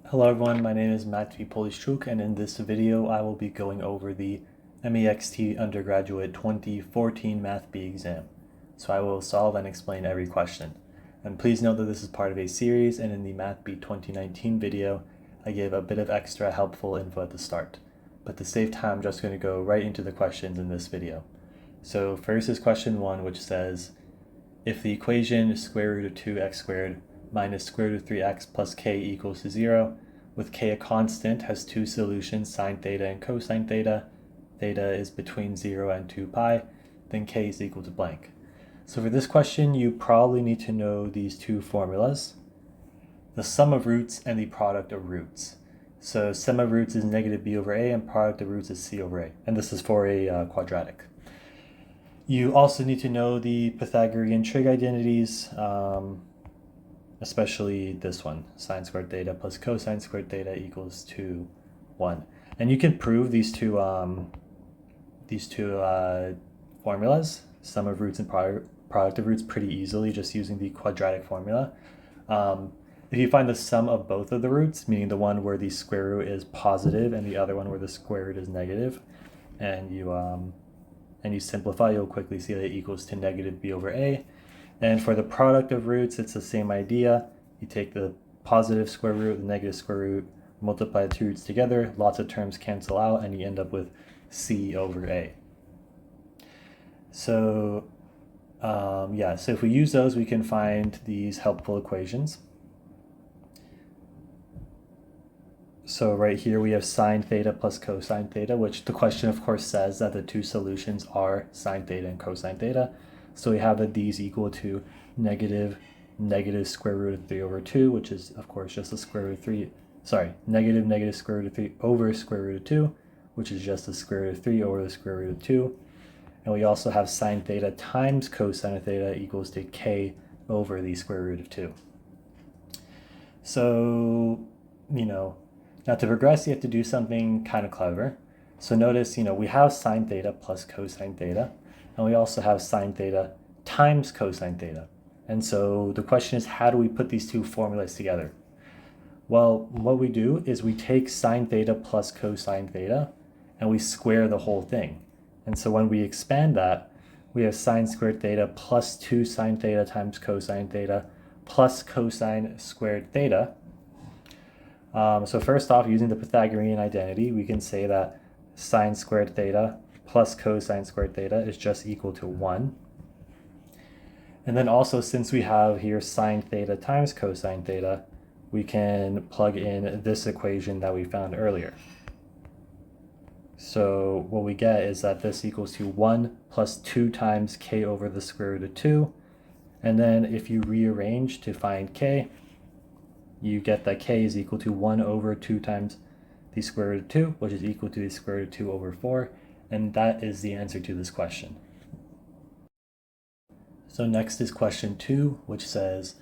Hello everyone, my name is Matvey Poliszczuk, and in this video I will be going over the MEXT Undergraduate 2014 Math B exam. So I will solve and explain every question. And please note that this is part of a series, and in the Math B 2019 video I gave a bit of extra helpful info at the start. But to save time, I'm just going to go right into the questions in this video. So first is question 1, which says, if the equation square root of 2x squared minus square root of 3x plus k equals to 0, with k a constant, has two solutions, sine theta and cosine theta. Theta is between 0 and 2 pi, then k is equal to blank. So for this question, you probably need to know these two formulas: the sum of roots and the product of roots. So sum of roots is negative b over a, and product of roots is c over a. And this is for a quadratic. You also need to know the Pythagorean trig identities, especially this one, sine squared theta plus cosine squared theta equals to 1. And you can prove these two formulas, sum of roots and product of roots, pretty easily just using the quadratic formula. If you find the sum of both of the roots, meaning the one where the square root is positive and the other one where the square root is negative, and you simplify, you'll quickly see that it equals to negative b over a. And for the product of roots, it's the same idea. You take the positive square root, the negative square root, multiply the two roots together, lots of terms cancel out, and you end up with c over a. So so if we use those, we can find these helpful equations. So right here we have sine theta plus cosine theta, which the question of course says that the two solutions are sine theta and cosine theta. So we have that these equal to negative square root of 3 over 2, which is of course just the square root of 3, negative square root of 3 over square root of 2, which is just the square root of 3 over the square root of 2. And we also have sine theta times cosine of theta equals to k over the square root of 2. So, now to progress, you have to do something kind of clever. So notice, we have sine theta plus cosine theta, and we also have sine theta times cosine theta. And so the question is, how do we put these two formulas together? Well, what we do is we take sine theta plus cosine theta, and we square the whole thing. And so when we expand that, we have sine squared theta plus 2 sine theta times cosine theta plus cosine squared theta. So first off, using the Pythagorean identity, we can say that sine squared theta plus cosine squared theta is just equal to 1. And then also, since we have here sine theta times cosine theta, we can plug in this equation that we found earlier. So what we get is that this equals to 1 plus 2 times k over the square root of 2. And then if you rearrange to find k, you get that k is equal to 1 over 2 times the square root of 2, which is equal to the square root of 2 over 4. And that is the answer to this question. So next is question 2, which says,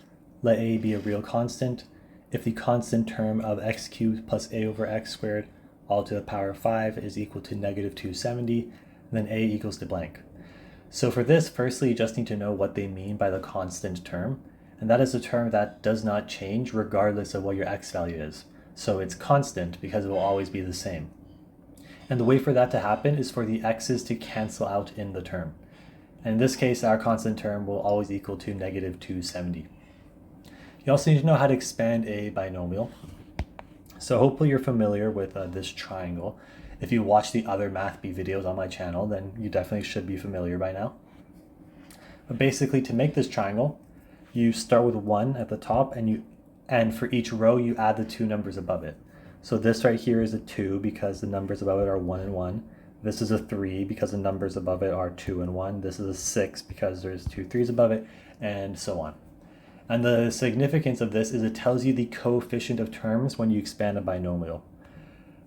let a be a real constant. If the constant term of x cubed plus a over x squared all to the power of 5 is equal to negative 270, then a equals to blank. So for this, firstly, you just need to know what they mean by the constant term. And that is a term that does not change regardless of what your x value is. So it's constant because it will always be the same. And the way for that to happen is for the x's to cancel out in the term. And in this case, our constant term will always equal to negative 270. You also need to know how to expand a binomial. So hopefully you're familiar with this triangle. If you watch the other Math B videos on my channel, then you definitely should be familiar by now. But basically, to make this triangle, you start with 1 at the top, and for each row you add the two numbers above it. So this right here is a 2 because the numbers above it are 1 and 1. This is a 3 because the numbers above it are 2 and 1. This is a 6 because there's 2 3s above it, and so on. And the significance of this is it tells you the coefficient of terms when you expand a binomial.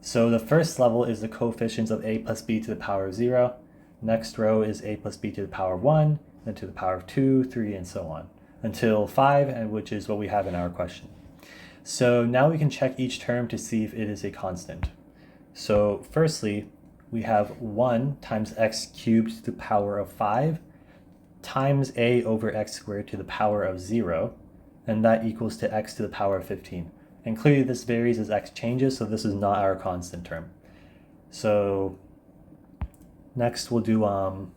So the first level is the coefficients of a plus b to the power of 0. Next row is a plus b to the power of 1, then to the power of 2, 3, and so on, until 5, and which is what we have in our question. So now we can check each term to see if it is a constant. So firstly, we have 1 times x cubed to the power of 5 times a over x squared to the power of 0, and that equals to x to the power of 15. And clearly this varies as x changes, so this is not our constant term. So next we'll do,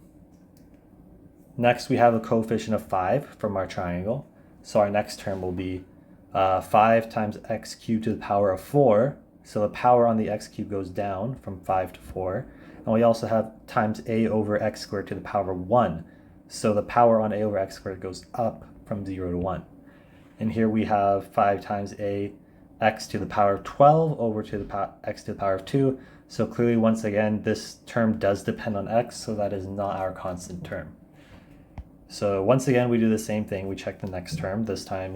next we have a coefficient of 5 from our triangle. So our next term will be 5 times x cubed to the power of 4. So the power on the x cubed goes down from 5 to 4. And we also have times a over x squared to the power of 1. So the power on a over x squared goes up from 0 to 1. And here we have 5 times a x to the power of 12 over to the x to the power of 2. So clearly, once again, this term does depend on x, so that is not our constant term. So once again, we do the same thing. We check the next term. This time,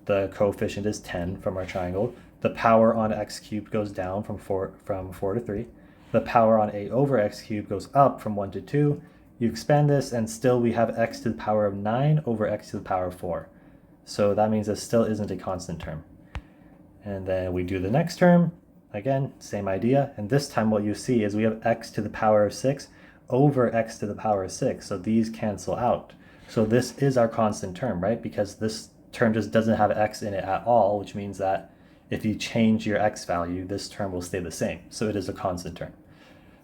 the coefficient is 10 from our triangle. The power on x cubed goes down from 4 to 3. The power on a over x cubed goes up from 1 to 2. You expand this, and still we have x to the power of 9 over x to the power of 4. So that means this still isn't a constant term. And then we do the next term. Again, same idea. And this time what you see is we have x to the power of 6 over x to the power of 6. So these cancel out. So this is our constant term, right? Because this term just doesn't have x in it at all, which means that if you change your x value, this term will stay the same. So it is a constant term.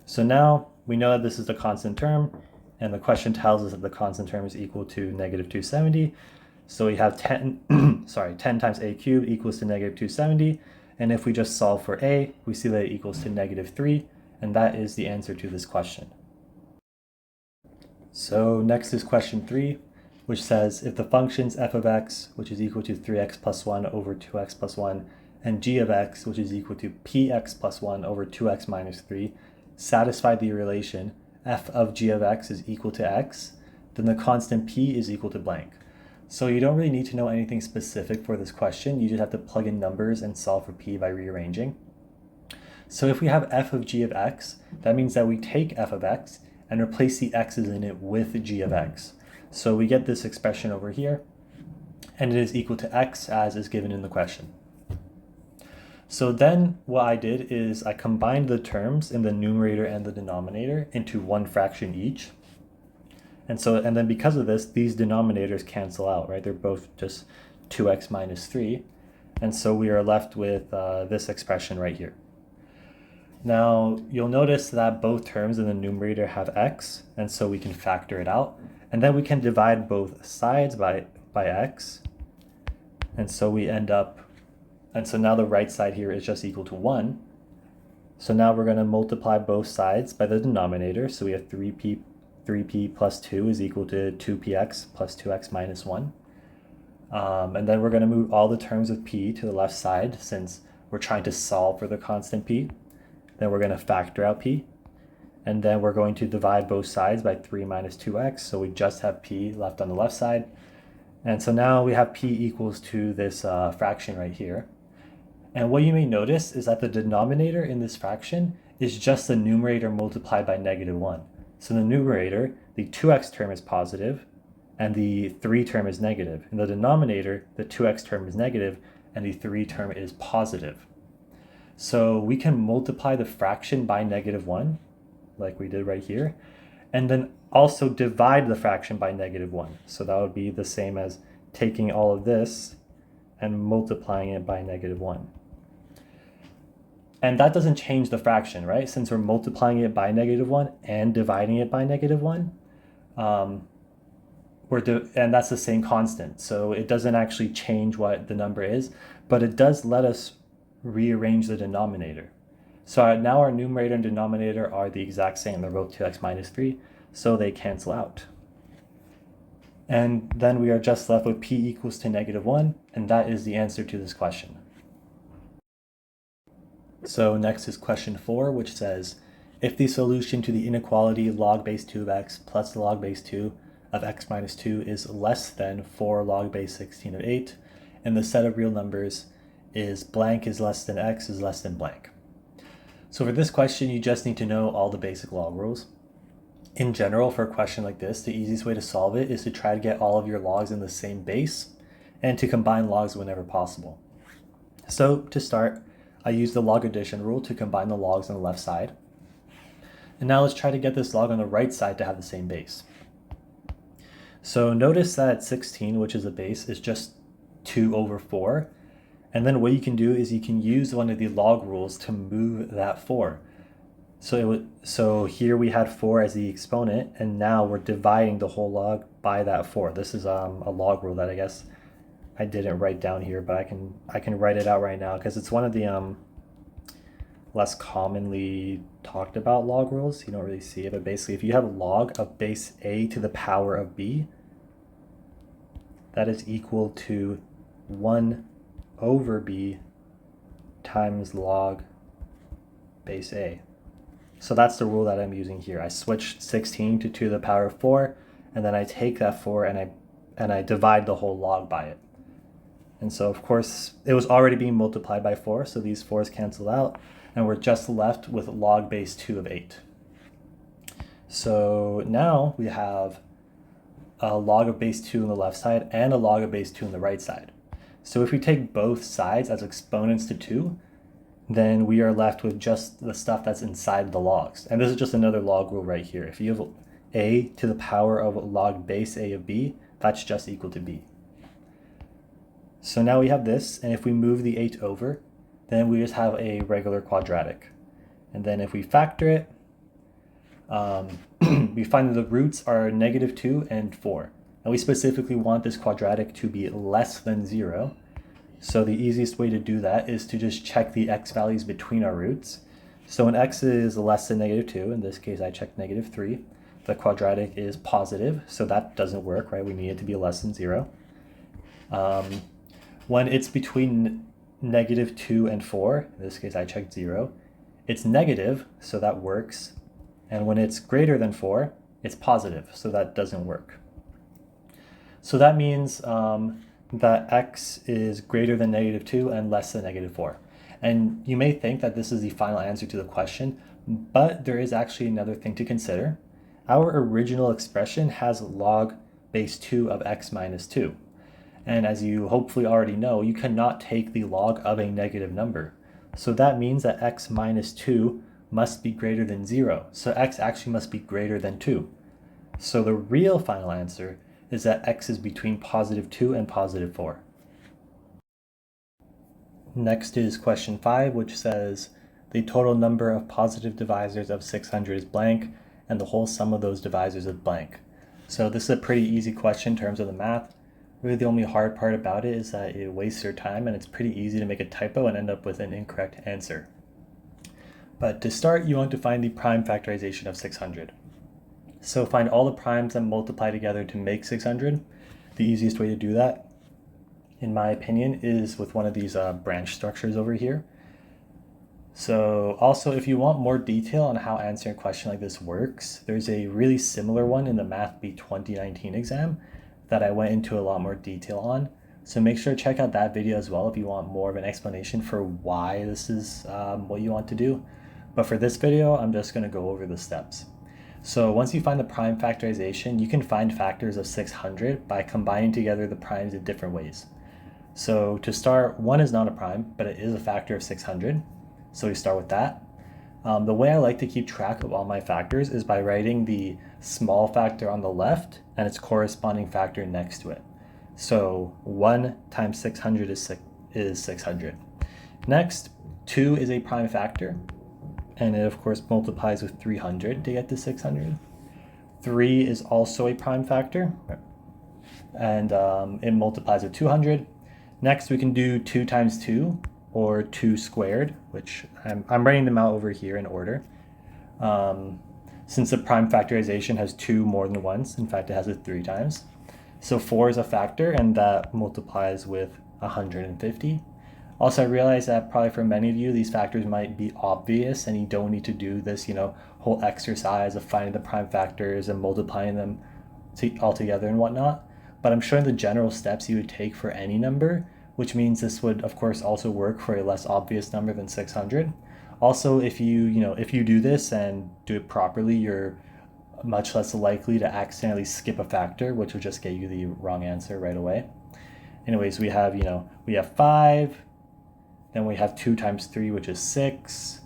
So now we know that this is a constant term, and the question tells us that the constant term is equal to negative 270. So we have 10 times a cubed equals to negative 270. And if we just solve for a, we see that it equals to negative 3. And that is the answer to this question. So next is question 3, which says if the functions f of x, which is equal to 3x plus 1 over 2x plus 1, and g of x, which is equal to px plus 1 over 2x minus 3, satisfy the relation f of g of x is equal to x, then the constant p is equal to blank. So you don't really need to know anything specific for this question. You just have to plug in numbers and solve for p by rearranging. So if we have f of g of x, that means that we take f of x and replace the x's in it with g of x. So we get this expression over here, and it is equal to x as is given in the question. So then what I did is I combined the terms in the numerator and the denominator into one fraction each. And then because of this, these denominators cancel out, right? They're both just 2x minus 3. And so we are left with this expression right here. Now, you'll notice that both terms in the numerator have x, and so we can factor it out. And then we can divide both sides by x. And so we end up, and so now the right side here is just equal to 1. So now we're going to multiply both sides by the denominator. So we have 3p plus 2 is equal to 2px plus 2x minus 1. And then we're going to move all the terms of p to the left side since we're trying to solve for the constant p. Then we're going to factor out p. And then we're going to divide both sides by 3 minus 2x. So we just have p left on the left side. And so now we have p equals to this fraction right here. And what you may notice is that the denominator in this fraction is just the numerator multiplied by negative 1. So in the numerator, the 2x term is positive, and the 3 term is negative. In the denominator, the 2x term is negative, and the 3 term is positive. So we can multiply the fraction by negative 1, like we did right here, and then also divide the fraction by negative 1. So that would be the same as taking all of this and multiplying it by negative 1. And that doesn't change the fraction, right? Since we're multiplying it by negative 1 and dividing it by negative 1, and that's the same constant. So it doesn't actually change what the number is, but it does let us rearrange the denominator. So now our numerator and denominator are the exact same. They're both 2x minus 3, so they cancel out. And then we are just left with p equals to negative 1, and that is the answer to this question. So next is question 4, which says, if the solution to the inequality log base 2 of x plus log base 2 of x minus 2 is less than 4 log base 16 of 8, and the set of real numbers is blank is less than x is less than blank. So for this question, you just need to know all the basic log rules. In general, for a question like this, the easiest way to solve it is to try to get all of your logs in the same base and to combine logs whenever possible. So to start, I use the log addition rule to combine the logs on the left side. And now let's try to get this log on the right side to have the same base. So notice that 16, which is the base, is just 2 over 4. And then what you can do is you can use one of the log rules to move that 4. So here we had 4 as the exponent, and now we're dividing the whole log by that 4. This is a log rule that I guess I didn't write down here, but I can write it out right now because it's one of the less commonly talked about log rules. You don't really see it, but basically if you have log of base a to the power of b, that is equal to 1 over b times log base a. So that's the rule that I'm using here. I switch 16 to 2 to the power of 4, and then I take that 4 and I divide the whole log by it. And so of course it was already being multiplied by 4, so these 4's cancel out, and we're just left with log base 2 of 8. So now we have a log of base 2 on the left side and a log of base 2 on the right side. So if we take both sides as exponents to 2, then we are left with just the stuff that's inside the logs. And this is just another log rule right here. If you have a to the power of log base a of b, that's just equal to b. So now we have this, and if we move the 8 over, then we just have a regular quadratic. And then if we factor it, we find that the roots are -2 and 4. And we specifically want this quadratic to be less than 0. So the easiest way to do that is to just check the x values between our roots. So when x is less than -2, in this case I checked -3, the quadratic is positive, so that doesn't work, right? We need it to be less than 0. When it's between -2 and 4, in this case I checked 0, it's negative, so that works. And when it's greater than 4, it's positive, so that doesn't work. So that means that x is greater than -2 and less than -4. And you may think that this is the final answer to the question, but there is actually another thing to consider. Our original expression has log base 2 of x minus 2. And as you hopefully already know, you cannot take the log of a negative number. So that means that x minus 2 must be greater than 0. So x actually must be greater than 2. So the real final answer is that x is between +2 and +4. Next is question 5, which says the total number of positive divisors of 600 is blank, and the whole sum of those divisors is blank. So this is a pretty easy question in terms of the math. Really the only hard part about it is that it wastes your time, and it's pretty easy to make a typo and end up with an incorrect answer. But to start, you want to find the prime factorization of 600. So find all the primes that multiply together to make 600. The easiest way to do that, in my opinion, is with one of these branch structures over here. So also, if you want more detail on how answering a question like this works, there's a really similar one in the Math B 2019 exam that I went into a lot more detail on. So make sure to check out that video as well if you want more of an explanation for why this is what you want to do. But for this video, I'm just going to go over the steps. So once you find the prime factorization, you can find factors of 600 by combining together the primes in different ways. So to start, 1 is not a prime, but it is a factor of 600. So we start with that. The way I like to keep track of all my factors is by writing the small factor on the left and its corresponding factor next to it. So 1 times 600 is 600. Next, 2 is a prime factor, and it of course multiplies with 300 to get to 600. 3 is also a prime factor, and it multiplies with 200. Next, we can do 2 times 2, or 2 squared, which I'm writing them out over here in order. Since the prime factorization has 2 more than once, in fact it has it 3 times. So 4 is a factor, and that multiplies with 150. Also, I realize that probably for many of you, these factors might be obvious and you don't need to do this, whole exercise of finding the prime factors and multiplying them all together and whatnot. But I'm showing the general steps you would take for any number, which means this would, of course, also work for a less obvious number than 600. Also, if you do this and do it properly, you're much less likely to accidentally skip a factor, which would just get you the wrong answer right away. Anyways, we have 5, then we have 2 times 3, which is 6,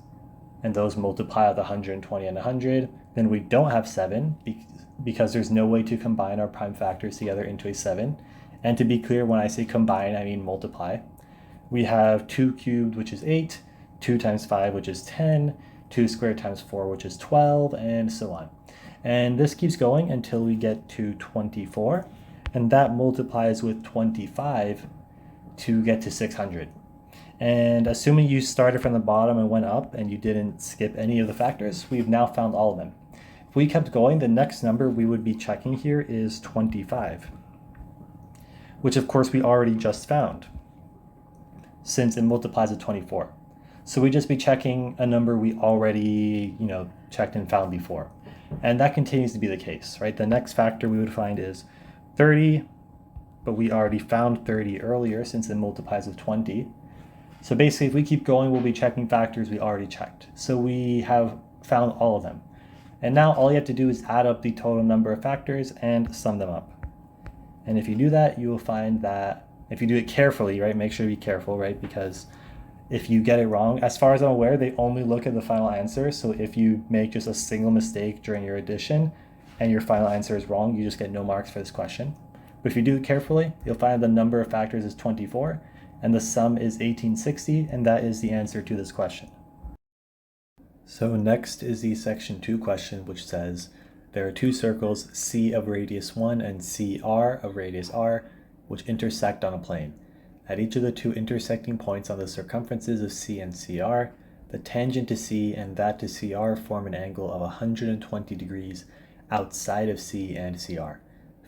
and those multiply with 120 and 100. Then we don't have 7 because there's no way to combine our prime factors together into a 7. And to be clear, when I say combine, I mean multiply. we have 2 cubed, which is 8, 2 times 5, which is 10, 2 squared times 4, which is 12, and so on. And this keeps going until we get to 24, and that multiplies with 25 to get to 600. And assuming you started from the bottom and went up and you didn't skip any of the factors, we've now found all of them. If we kept going, the next number we would be checking here is 25, which of course we already just found, since it multiplies with 24. So we'd just be checking a number we already, checked and found before. And that continues to be the case, right? The next factor we would find is 30, but we already found 30 earlier since it multiplies with 20. So basically, if we keep going, we'll be checking factors we already checked. So we have found all of them. And now all you have to do is add up the total number of factors and sum them up. And if you do that, you will find that if you do it carefully, right, make sure to be careful, right, because if you get it wrong, as far as I'm aware, they only look at the final answer. So if you make just a single mistake during your addition and your final answer is wrong, you just get no marks for this question. But if you do it carefully, you'll find the number of factors is 24 and the sum is 1860, and that is the answer to this question. So next is the section 2 question, which says there are two circles C of radius 1 and CR of radius r, which intersect on a plane. At each of the two intersecting points on the circumferences of C and CR, the tangent to C and that to CR form an angle of 120 degrees outside of C and CR.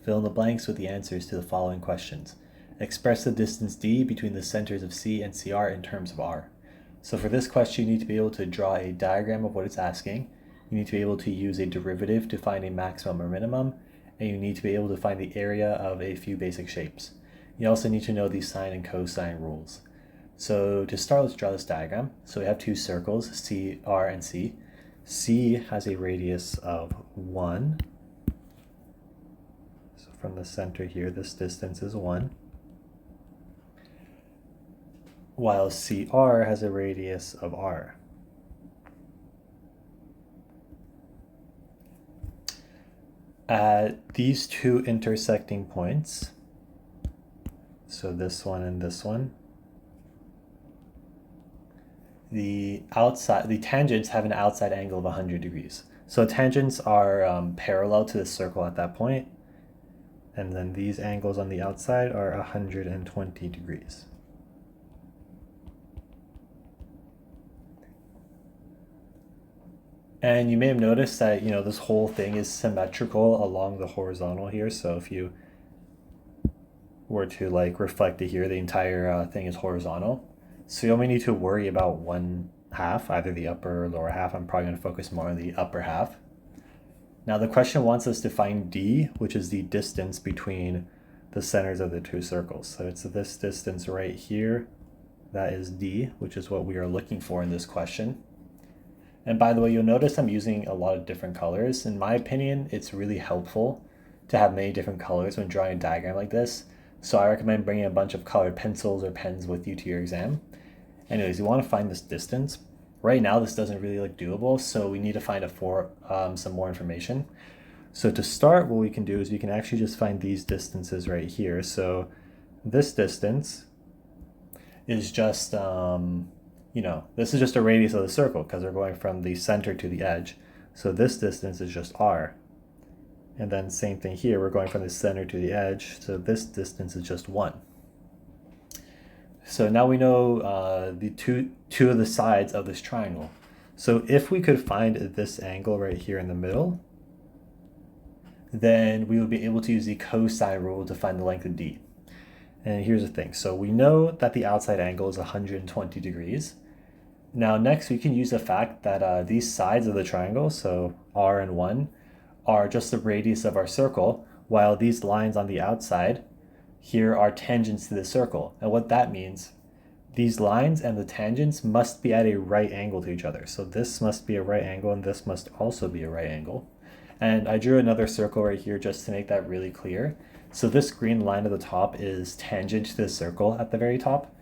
Fill in the blanks with the answers to the following questions. Express the distance d between the centers of C and CR in terms of r. So for this question, you need to be able to draw a diagram of what it's asking. You need to be able to use a derivative to find a maximum or minimum, and you need to be able to find the area of a few basic shapes. You also need to know the sine and cosine rules. So to start, let's draw this diagram. So we have two circles, C, R, and C. C has a radius of 1. So from the center here, this distance is 1. While CR has a radius of r. At these two intersecting points, so this one and this one, the tangents have an outside angle of 100 degrees. So tangents are parallel to the circle at that point, and then these angles on the outside are 120 degrees. And you may have noticed that, this whole thing is symmetrical along the horizontal here. So if you were to reflect it here, the entire thing is horizontal. So you only need to worry about one half, either the upper or lower half. I'm probably going to focus more on the upper half. Now the question wants us to find d, which is the distance between the centers of the two circles. So it's this distance right here. That is d, which is what we are looking for in this question. And by the way, you'll notice I'm using a lot of different colors. In my opinion, it's really helpful to have many different colors when drawing a diagram like this. So I recommend bringing a bunch of colored pencils or pens with you to your exam. Anyways, you want to find this distance. Right now, this doesn't really look doable, so we need to find some more information. So to start, what we can do is we can actually just find these distances right here. So this distance is just this is just a radius of the circle because we're going from the center to the edge. So this distance is just r. And then same thing here, we're going from the center to the edge. So this distance is just 1. So now we know the two of the sides of this triangle. So if we could find this angle right here in the middle, then we would be able to use the cosine rule to find the length of d. And here's the thing. So we know that the outside angle is 120 degrees. Now next we can use the fact that these sides of the triangle, so r and 1, are just the radius of our circle, while these lines on the outside here are tangents to the circle. And what that means, these lines and the tangents must be at a right angle to each other. So this must be a right angle and this must also be a right angle. And I drew another circle right here just to make that really clear. So this green line at the top is tangent to the circle at the very top,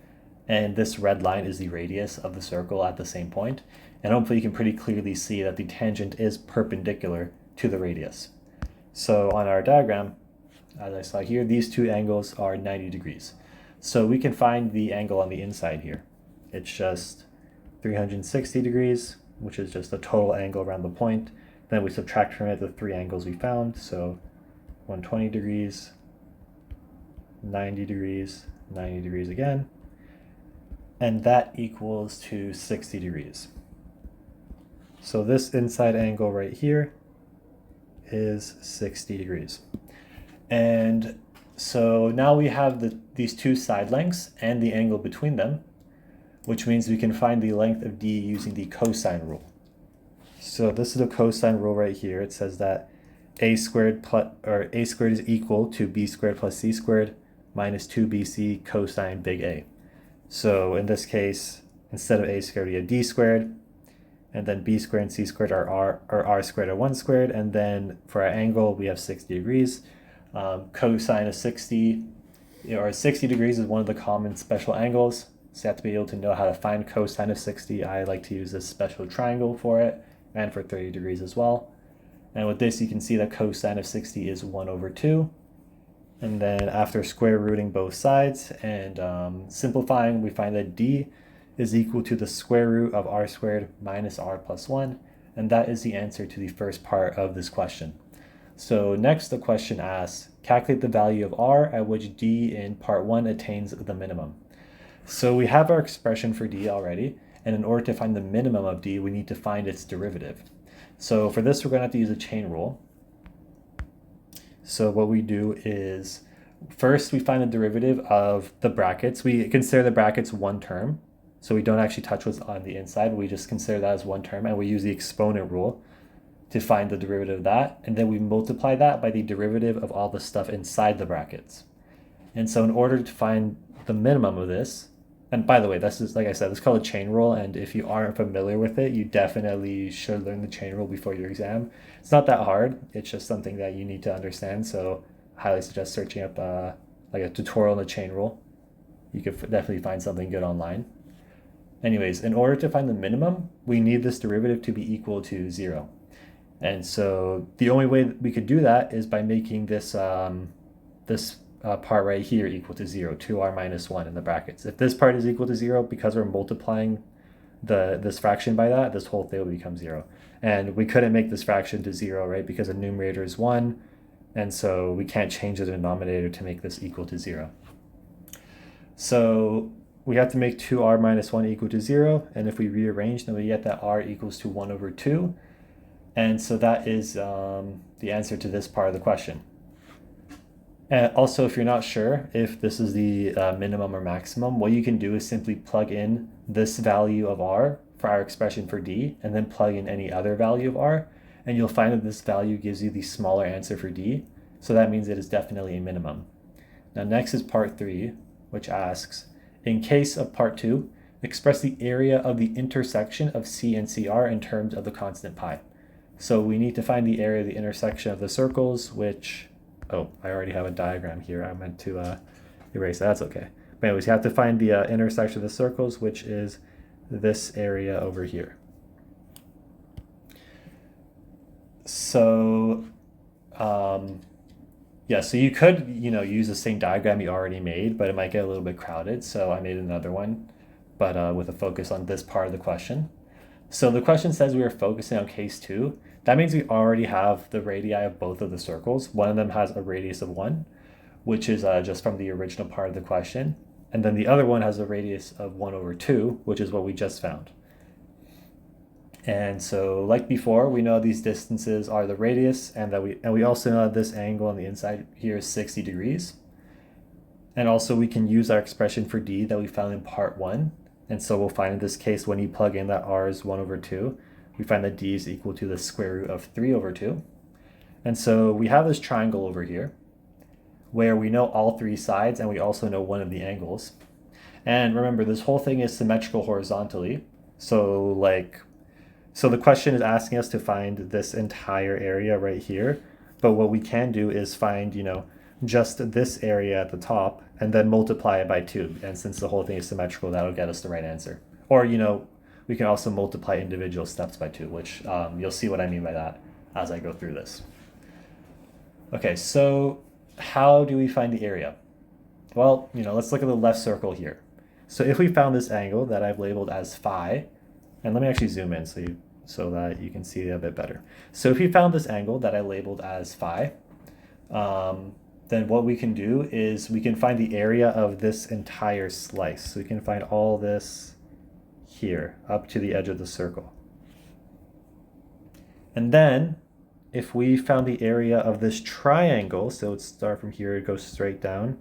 and this red line is the radius of the circle at the same point. And hopefully you can pretty clearly see that the tangent is perpendicular to the radius. So on our diagram, as I saw here, these two angles are 90 degrees. So we can find the angle on the inside here. It's just 360 degrees, which is just the total angle around the point. Then we subtract from it the three angles we found. So 120 degrees, 90 degrees, 90 degrees again. And that equals to 60 degrees. So this inside angle right here is 60 degrees. And so now we have these two side lengths and the angle between them, which means we can find the length of D using the cosine rule. So this is the cosine rule right here. It says that a squared is equal to b squared plus c squared minus 2bc cosine big A. So in this case, instead of a squared, we have d squared, and then b squared and c squared are r squared or 1 squared, and then for our angle, we have 60 degrees. Cosine of 60, or 60 degrees is one of the common special angles, so you have to be able to know how to find cosine of 60. I like to use this special triangle for it, and for 30 degrees as well. And with this, you can see that cosine of 60 is 1 over 2. And then after square rooting both sides and simplifying, we find that D is equal to the square root of r squared minus r plus 1. And that is the answer to the first part of this question. So next, the question asks, calculate the value of r at which D in part 1 attains the minimum. So we have our expression for D already. And in order to find the minimum of D, we need to find its derivative. So for this, we're going to have to use a chain rule. So what we do is, first we find the derivative of the brackets. We consider the brackets one term. So we don't actually touch what's on the inside. We just consider that as one term, and we use the exponent rule to find the derivative of that. And then we multiply that by the derivative of all the stuff inside the brackets. And so in order to find the minimum of this, and by the way, this is, like I said, it's called a chain rule, and if you aren't familiar with it, you definitely should learn the chain rule before your exam. It's not that hard. It's just something that you need to understand, so I highly suggest searching up like a tutorial on the chain rule. You could definitely find something good online. Anyways, in order to find the minimum, we need this derivative to be equal to 0. And so the only way that we could do that is by making this part right here equal to 0, 2r minus 1 in the brackets. If this part is equal to 0, because we're multiplying this fraction by that, this whole thing will become 0. And we couldn't make this fraction to 0, right, because the numerator is 1, and so we can't change the denominator to make this equal to 0. So we have to make 2r minus 1 equal to 0, and if we rearrange, then we get that r equals to 1 over 2. And so that is the answer to this part of the question. And also, if you're not sure if this is the minimum or maximum, what you can do is simply plug in this value of r for our expression for D, and then plug in any other value of r, and you'll find that this value gives you the smaller answer for D, so that means it is definitely a minimum. Now next is part 3, which asks, in case of part 2, express the area of the intersection of C and CR in terms of the constant pi. So we need to find the area of the intersection of the circles, which, oh, I already have a diagram here. I meant to erase that. That's okay. But anyways, you have to find the intersection of the circles, which is this area over here. So, yeah, so you could, use the same diagram you already made, but it might get a little bit crowded. So I made another one, but with a focus on this part of the question. So the question says we are focusing on case 2. That means we already have the radii of both of the circles. One of them has a radius of 1, which is just from the original part of the question. And then the other one has a radius of 1 over 2, which is what we just found. And so like before, we know these distances are the radius, and we also know that this angle on the inside here is 60 degrees. And also we can use our expression for D that we found in part 1. And so we'll find in this case, when you plug in that r is 1 over 2, we find that D is equal to the square root of 3 over 2. And so we have this triangle over here where we know all three sides, and we also know one of the angles. And remember, this whole thing is symmetrical horizontally. So the question is asking us to find this entire area right here. But what we can do is find, just this area at the top and then multiply it by 2. And since the whole thing is symmetrical, that'll get us the right answer. Or, we can also multiply individual steps by 2, which you'll see what I mean by that as I go through this. Okay, so how do we find the area? Well, let's look at the left circle here. So if we found this angle that I've labeled as phi, and let me actually zoom in so that you can see it a bit better. So if we found this angle that I labeled as phi, then what we can do is we can find the area of this entire slice. So we can find all this here up to the edge of the circle. And then if we found the area of this triangle, so let's start from here, it goes straight down,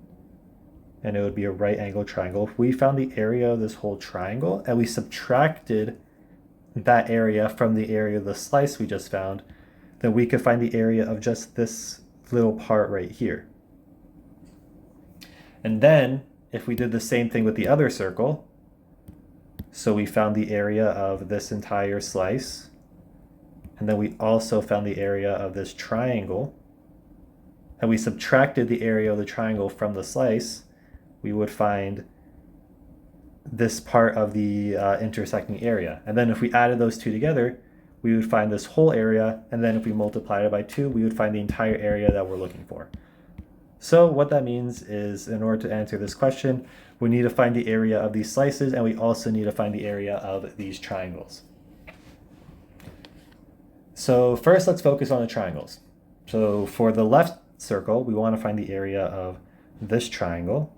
and it would be a right angle triangle. If we found the area of this whole triangle and we subtracted that area from the area of the slice we just found, then we could find the area of just this little part right here. And then if we did the same thing with the other circle, so we found the area of this entire slice, and then we also found the area of this triangle, and we subtracted the area of the triangle from the slice, we would find this part of the intersecting area. And then if we added those two together, we would find this whole area, and then if we multiplied it by 2, we would find the entire area that we're looking for. So what that means is, in order to answer this question, we need to find the area of these slices, and we also need to find the area of these triangles. So first, let's focus on the triangles. So for the left circle, we want to find the area of this triangle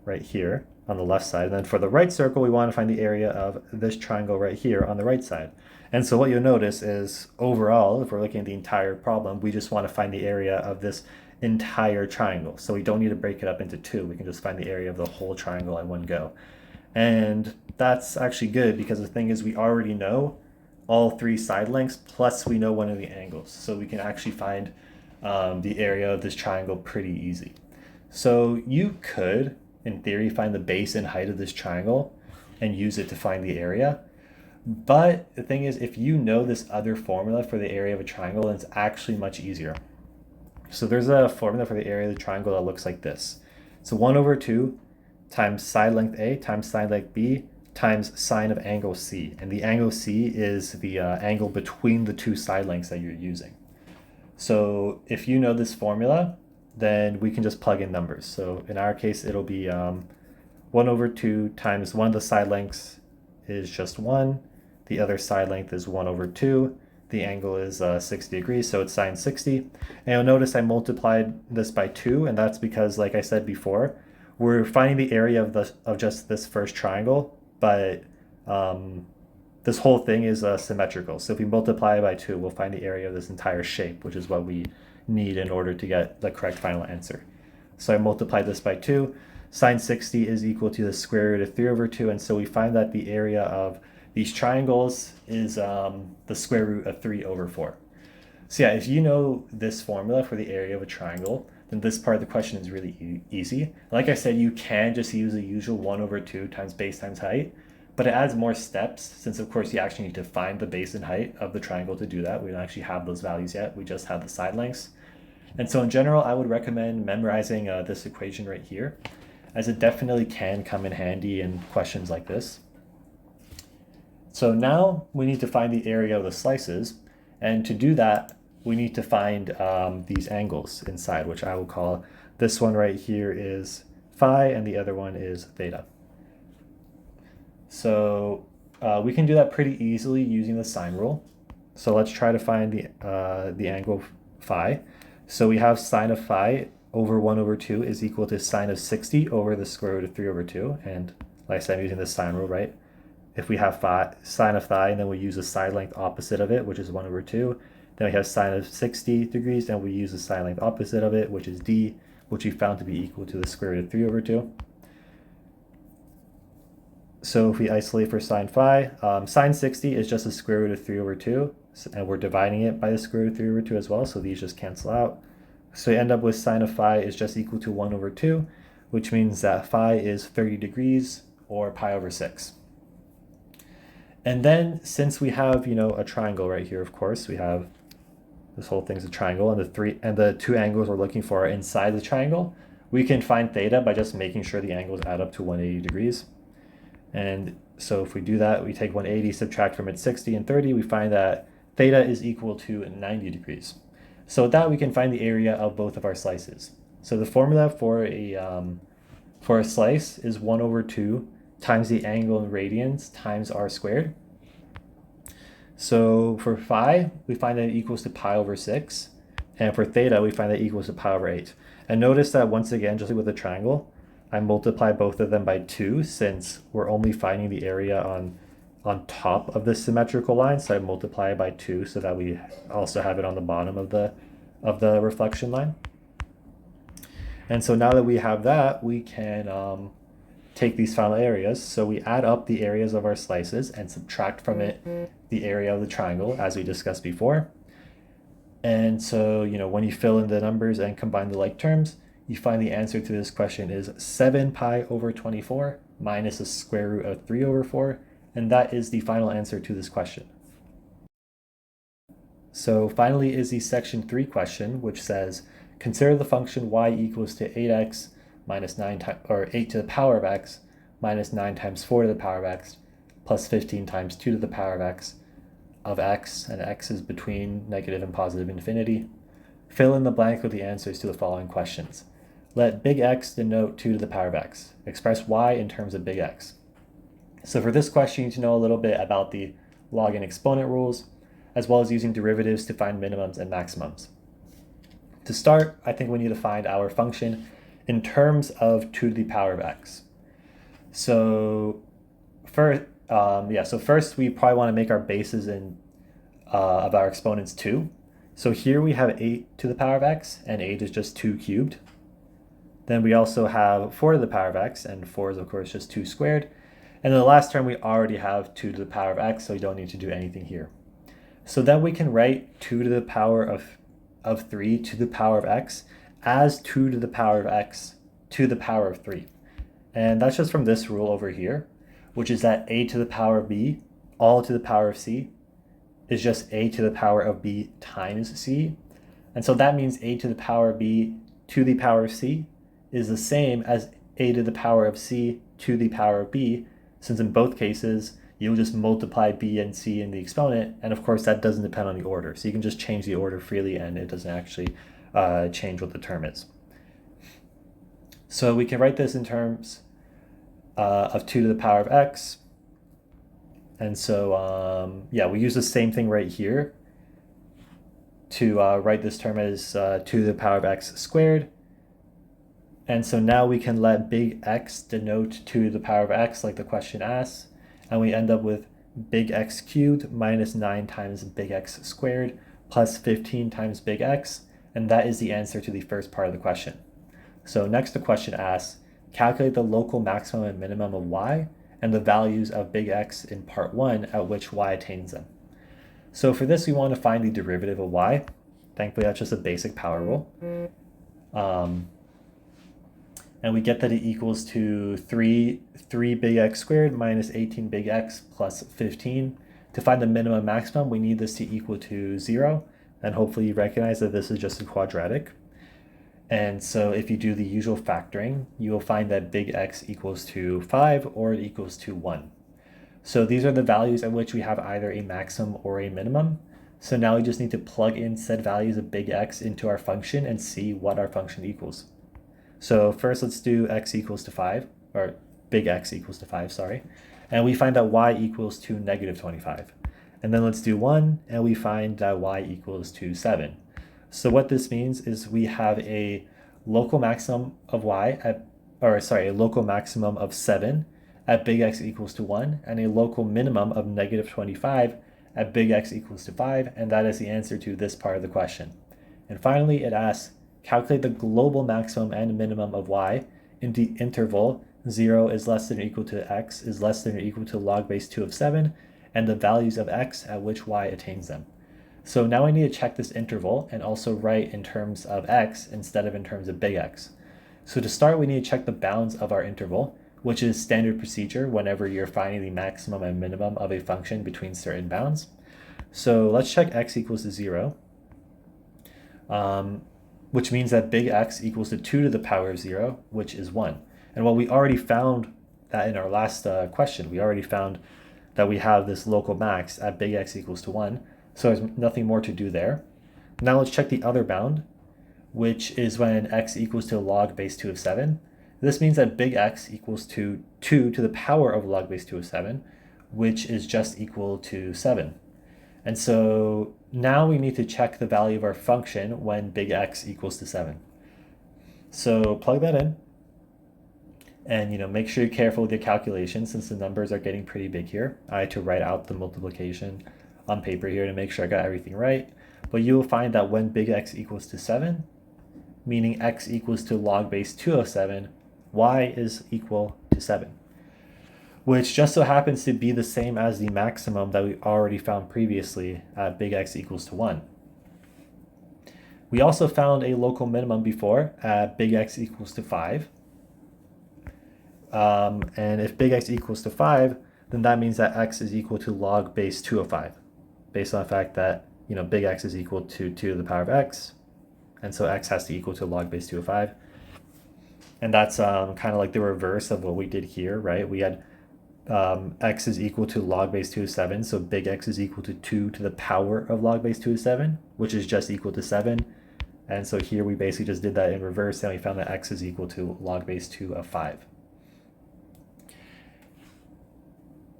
right here on the left side. And then for the right circle, we want to find the area of this triangle right here on the right side. And so what you'll notice is overall, if we're looking at the entire problem, we just want to find the area of this entire triangle. So we don't need to break it up into two. We can just find the area of the whole triangle in one go. And that's actually good because the thing is we already know all 3 side lengths, plus we know one of the angles. So we can actually find the area of this triangle pretty easy. So you could, in theory, find the base and height of this triangle and use it to find the area. But the thing is, if you know this other formula for the area of a triangle, then it's actually much easier. So there's a formula for the area of the triangle that looks like this. So 1/2 times side length A times side length B times sine of angle C. And the angle C is the angle between the 2 side lengths that you're using. So if you know this formula, then we can just plug in numbers. So in our case, it'll be 1/2 times one of the side lengths is just 1. The other side length is 1/2. The angle is 60 degrees, so it's sine 60. And you'll notice I multiplied this by 2, and that's because, like I said before, we're finding the area of just this first triangle, but this whole thing is symmetrical. So if we multiply by 2, we'll find the area of this entire shape, which is what we need in order to get the correct final answer. So I multiplied this by 2. Sine 60 is equal to the square root of 3/2, and so we find that the area of these triangles is the square root of 3/4. So yeah, if you know this formula for the area of a triangle, then this part of the question is really easy. Like I said, you can just use the usual 1/2 times base times height, but it adds more steps since, of course, you actually need to find the base and height of the triangle to do that. We don't actually have those values yet. We just have the side lengths. And so in general, I would recommend memorizing this equation right here, as it definitely can come in handy in questions like this. So now we need to find the area of the slices, and to do that, we need to find these angles inside, which I will call, this one right here is phi, and the other one is theta. So we can do that pretty easily using the sine rule. So let's try to find the angle phi. So we have sine of phi over 1/2 is equal to sine of 60 over the square root of 3/2. And like I said, I'm using the sine rule, right? If we have sine of phi, and then we use the side length opposite of it, which is 1/2. Then we have sine of 60 degrees, and we use the side length opposite of it, which is d, which we found to be equal to the square root of 3/2. So if we isolate for sine phi, sine 60 is just the square root of 3/2, and we're dividing it by the square root of 3/2 as well, so these just cancel out. So we end up with sine of phi is just equal to 1/2, which means that phi is 30 degrees, or pi/6. And then since we have, a triangle right here, of course, we have this whole thing's a triangle, and the 2 angles we're looking for are inside the triangle, we can find theta by just making sure the angles add up to 180 degrees. And so if we do that, we take 180, subtract from it 60 and 30, we find that theta is equal to 90 degrees. So with that, we can find the area of both of our slices. So the formula for a for a slice is 1 over 2 times the angle in radians times r squared. So for phi, we find that it equals to pi over 6. And for theta, we find that it equals to pi over 8. And notice that once again, just like with a triangle, I multiply both of them by 2 since we're only finding the area on top of the symmetrical line. So I multiply by 2 so that we also have it on the bottom of the reflection line. And so now that we have that, we can take these final areas. So we add up the areas of our slices and subtract from it the area of the triangle, as we discussed before. And so, when you fill in the numbers and combine the like terms, you find the answer to this question is 7 pi over 24 minus the square root of 3 over 4. And that is the final answer to this question. So finally is the section 3 question, which says, consider the function y equals to 8x minus 9 times, or 8 to the power of x minus 9 times 4 to the power of x plus 15 times 2 to the power of x, and x is between negative and positive infinity. Fill in the blank with the answers to the following questions. Let big X denote 2 to the power of x. Express y in terms of big X. So for this question, you need to know a little bit about the log and exponent rules, as well as using derivatives to find minimums and maximums. To start, I think we need to find our function in terms of 2 to the power of x. So first we probably want to make our bases of our exponents 2. So here we have 8 to the power of x, and 8 is just 2 cubed. Then we also have 4 to the power of x, and 4 is of course just 2 squared. And in the last term we already have 2 to the power of x, so we don't need to do anything here. So then we can write 2 to the power of 3 to the power of x as 2 to the power of x to the power of 3. And that's just from this rule over here, which is that a to the power of b all to the power of c is just a to the power of b times c. And so that means a to the power of b to the power of c is the same as a to the power of c to the power of b, since in both cases you'll just multiply b and c in the exponent, and of course that doesn't depend on the order. So you can just change the order freely and it doesn't actually change what the term is. So we can write this in terms of 2 to the power of x. And so, we use the same thing right here to write this term as 2 to the power of x squared. And so now we can let big X denote 2 to the power of x like the question asks. And we end up with big X cubed minus 9 times big X squared plus 15 times big X. And that is the answer to the first part of the question. So next the question asks, calculate the local maximum and minimum of y and the values of big X in part 1 at which y attains them. So for this, we want to find the derivative of y. Thankfully, that's just a basic power rule. And we get that it equals to 3 big X squared minus 18 big X plus 15. To find the minimum maximum, we need this to equal to 0. And hopefully you recognize that this is just a quadratic. And so if you do the usual factoring, you will find that big X equals to 5 or it equals to 1. So these are the values at which we have either a maximum or a minimum. So now we just need to plug in said values of big X into our function and see what our function equals. So first let's do x equals to 5, or big X equals to 5, sorry. And we find that y equals to negative 25. And then let's do 1, and we find that y equals to 7. So what this means is we have a local maximum of a local maximum of 7 at big X equals to 1, and a local minimum of negative 25 at big X equals to 5, and that is the answer to this part of the question. And finally, it asks, calculate the global maximum and minimum of y in the interval 0 is less than or equal to x is less than or equal to log base 2 of 7, and the values of x at which y attains them. So now I need to check this interval and also write in terms of x instead of in terms of big X. So to start, we need to check the bounds of our interval, which is standard procedure whenever you're finding the maximum and minimum of a function between certain bounds. So let's check x equals to 0, which means that big X equals to 2 to the power of 0, which is 1. And well, we already found that in our last question. We already found that we have this local max at big X equals to 1. So there's nothing more to do there. Now let's check the other bound, which is when x equals to log base 2 of 7. This means that big X equals to 2 to the power of log base 2 of 7, which is just equal to 7. And so now we need to check the value of our function when big X equals to 7. So plug that in, and make sure you're careful with your calculations since the numbers are getting pretty big here. I had to write out the multiplication on paper here to make sure I got everything right. But you will find that when big X equals to 7, meaning X equals to log base 2 of 7, Y is equal to 7, which just so happens to be the same as the maximum that we already found previously at big X equals to 1. We also found a local minimum before at big X equals to 5. And if big X equals to 5, then that means that X is equal to log base 2 of 5, based on the fact that, big X is equal to 2 to the power of X. And so X has to equal to log base 2 of 5. And that's kind of like the reverse of what we did here, right? We had X is equal to log base 2 of 7. So big X is equal to 2 to the power of log base 2 of 7, which is just equal to 7. And so here we basically just did that in reverse, and we found that X is equal to log base 2 of 5.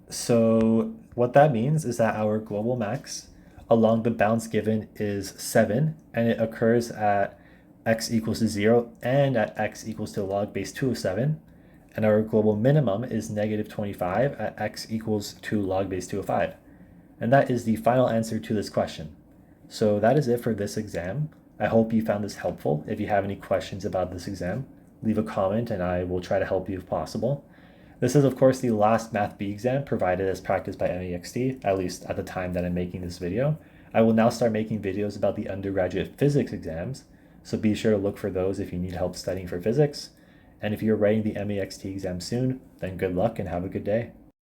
So what that means is that our global max along the bounds given is 7, and it occurs at X equals to 0 and at X equals to log base 2 of 7. And our global minimum is negative 25 at X equals to log base 2 of 5. And that is the final answer to this question. So that is it for this exam. I hope you found this helpful. If you have any questions about this exam, leave a comment and I will try to help you if possible. This is, of course, the last Math B exam provided as practiced by MEXT, at least at the time that I'm making this video. I will now start making videos about the undergraduate physics exams, so be sure to look for those if you need help studying for physics. And if you're writing the MEXT exam soon, then good luck and have a good day.